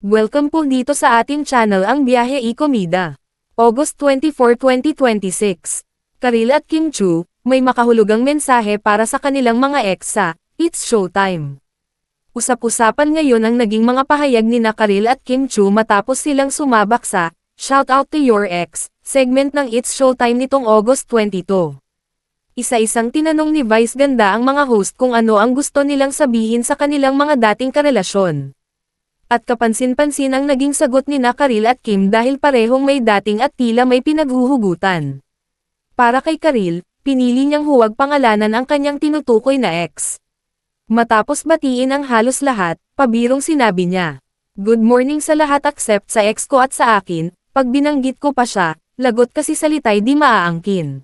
Welcome po dito sa ating channel ang Biyahe y Komida. August 24, 2026. Karil at Kim Chu, may makahulugang mensahe para sa kanilang mga ex sa It's Showtime. Usap-usapan ngayon ang naging mga pahayag ni Karil at Kim Chu matapos silang sumabak sa Shout Out to Your Ex segment ng It's Showtime nitong August 22. Isa-isang tinanong ni Vice Ganda ang mga host kung ano ang gusto nilang sabihin sa kanilang mga dating karelasyon. At kapansin-pansin ang naging sagot ni Karil at Kim dahil parehong may dating at tila may pinaghuhugutan. Para kay Karil, pinili niyang huwag pangalanan ang kanyang tinutukoy na ex. Matapos batiin ang halos lahat, pabirong sinabi niya, "Good morning sa lahat except sa ex ko at sa akin, pag binanggit ko pa siya, lagot kasi salita'y di maaangkin."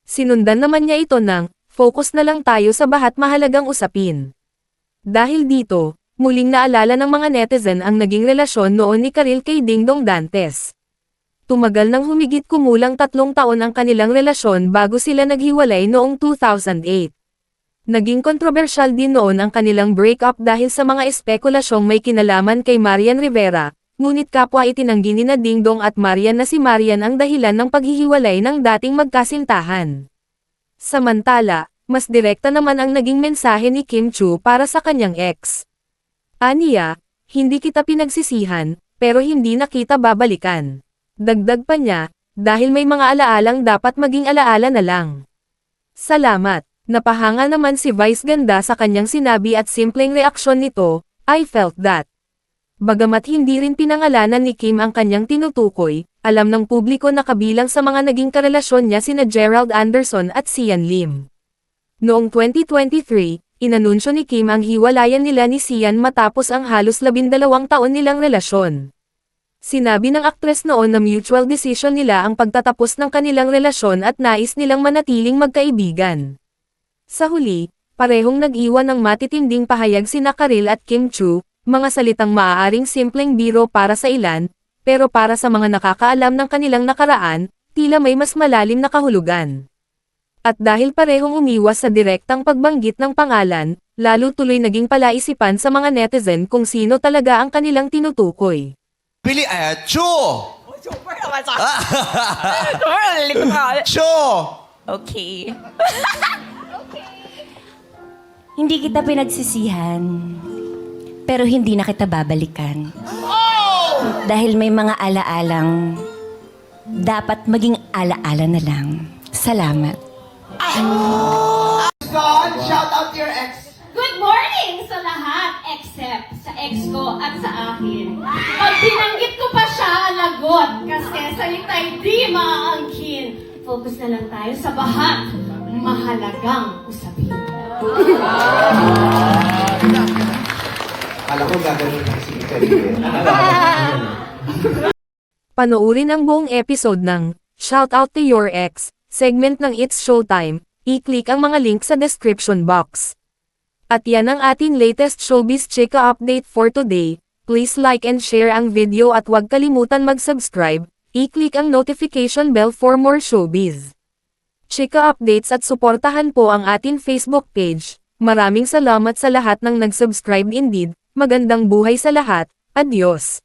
Sinundan naman niya ito ng, "Focus na lang tayo sa bahat mahalagang usapin." Dahil dito, muling naalala ng mga netizen ang naging relasyon noon ni Karil kay Dingdong Dantes. Tumagal ng humigit kumulang 3 taon ang kanilang relasyon bago sila naghiwalay noong 2008. Naging kontrobersyal din noon ang kanilang breakup dahil sa mga espekulasyong may kinalaman kay Marian Rivera, ngunit kapwa itinanggi ni Dingdong at Marian na si Marian ang dahilan ng paghihiwalay ng dating magkasintahan. Samantala, mas direkta naman ang naging mensahe ni Kim Chu para sa kanyang ex. Aniya, "Hindi kita pinagsisihan, pero hindi na kita babalikan." Dagdag pa niya, "Dahil may mga alaalang dapat maging alaala na lang." Salamat. Napahanga naman si Vice Ganda sa kanyang sinabi at simpleng reaksyon nito, "I felt that." Bagamat hindi rin pinangalanan ni Kim ang kanyang tinutukoy, alam ng publiko na kabilang sa mga naging karelasyon niya sina Gerald Anderson at Sian Lim. Noong 2023, inanunsyo ni Kim ang hiwalayan nila ni Sian matapos ang halos 12 taon nilang relasyon. Sinabi ng aktres noon na mutual decision nila ang pagtatapos ng kanilang relasyon at nais nilang manatiling magkaibigan. Sa huli, parehong nag-iwan ng matitinding pahayag sina Karil at Kim Chu, mga salitang maaaring simpleng biro para sa ilan, pero para sa mga nakakaalam ng kanilang nakaraan, tila may mas malalim na kahulugan. At dahil parehong umiwas sa direktang pagbanggit ng pangalan, lalo tuloy naging palaisipan sa mga netizen kung sino talaga ang kanilang tinutukoy. Billy, Chu! Super naman sa akin. Chu! Okay. Hindi kita pinagsisihan, pero hindi na kita babalikan. Dahil may mga alaalang dapat maging alaala na lang. Salamat. God, shout out to your ex. Good morning sa lahat except sa ex ko at sa akin. Pag binanggit ko pa siya, lagot kasi salita'y di maaangkin. Focus na lang tayo sa bahat mahalagang usapin. Kala ko gagawin ka si Karil. Panoorin ang buong episode ng Shout Out to Your Ex segment ng It's Showtime. I-click ang mga link sa description box. At yan ang ating latest showbiz chika update for today. Please like and share ang video at huwag kalimutan mag-subscribe. I-click ang notification bell for more showbiz chika updates at suportahan po ang ating Facebook page. Maraming salamat sa lahat ng nag-subscribe indeed. Magandang buhay sa lahat. Adios.